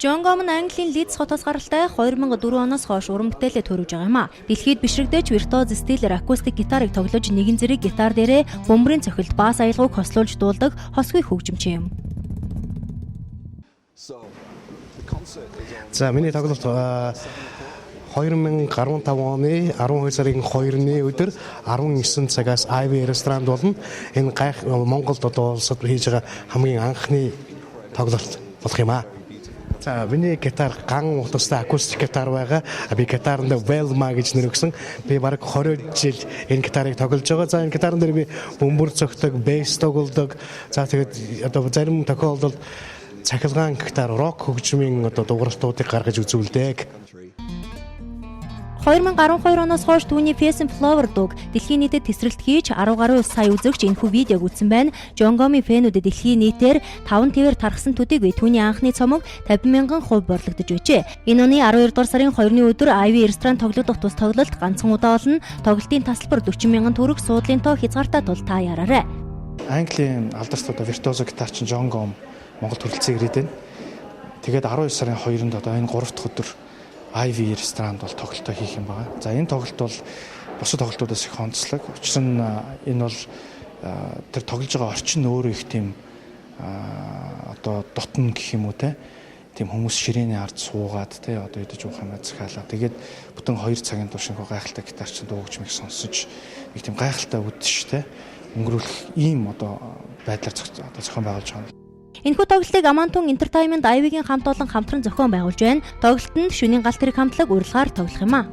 John Gom нь Английн Leeds хотоос гаралтай 2004 оноос хойш уран бүтээлээ төрөж байгаа юм а. Дэлхийд бишрэгдэж виртуоз стилээр акустик гитарыг тоглож нэгэн зэрэг гитар дээрээ бөмбөрийн цохилт бас аялгауг хослуулж дуулдаг хосгүй хөгжимчин юм. За миний тоглолт 2015 оны 12 сарын 2-ны өдөр 19 цагаас Ivy ресторанд болно. Энэ гайх Монголд одоо улсад хийж байгаа хамгийн анхны тоглолт болох юм аа. За миний гитар ган утастай акустик гитар байгаа. Би гитаранд Velma гэж нэр өгсөн. Би бараг 20 жил энэ гитарыг тоглож байгаа. За энэ гитарын дээр би бөмбөр цогтөг, бейс тоглодог. За тэгээд одоо зарим тохиолдолд цахилгаан гитар, рок хөгжмийн одоо дугуйлтуудыг гаргаж үзүүлдэг. 2012 оноос хойш түүний Face and Flower дуу дэлхийн нийтэд тесрэлт хийж 10 гаруй сая үзэгч энэхүү видеог үзсэн байна. John Gom-ийн фэнүүдэд дэлхийн нийтээр 5 твээр тархсан төдийгүй түүний анхны цомог 50,000 хувь борлогдож байжээ. Энэ оны 12 дугаар сарын 2-ны өдөр Ivy ресторан тоглох тус тоглолт ганцхан удаа болно. Тоглолтын тасалбар 40,000 төгрөг, суудлын тоо хязгаартай тул та яраарай. Английн алдарт одоо виртуозо гитарчин John Gom Монгол төрөлцөн ирээд байна. Тэгээд 12 сарын 2-нд одоо энэ 3 дахь өдөр Ivy ресторанд бол тоглолтоо хийх юм байна. За энэ тоглолт бол бусад тоглолтуудаас их онцлог. Учир нь энэ бол тэр тоглож байгаа орчин нь өөрөө их тийм одоо дотно гэх юм уу те. Тийм хүмүүс ширээний ард суугаад те одоо идэж уух юм захиалаа. Тэгээд бүтэн 2 цагийн турш ингээ гайхалтай гитарчин дуугч мэг сонсож их тийм гайхалтай үдштэй өнгөрүүлэх ийм одоо байдлаар зохион байгуулж байгаа. Энэхүү тоглолтыг Amantun Entertainment Ivy-гийн хамт олон хамтран зохион байгуулж байна. Тоглолтод шөнийн галт тэрэг хамтлаг урилгаар тоглох юм а.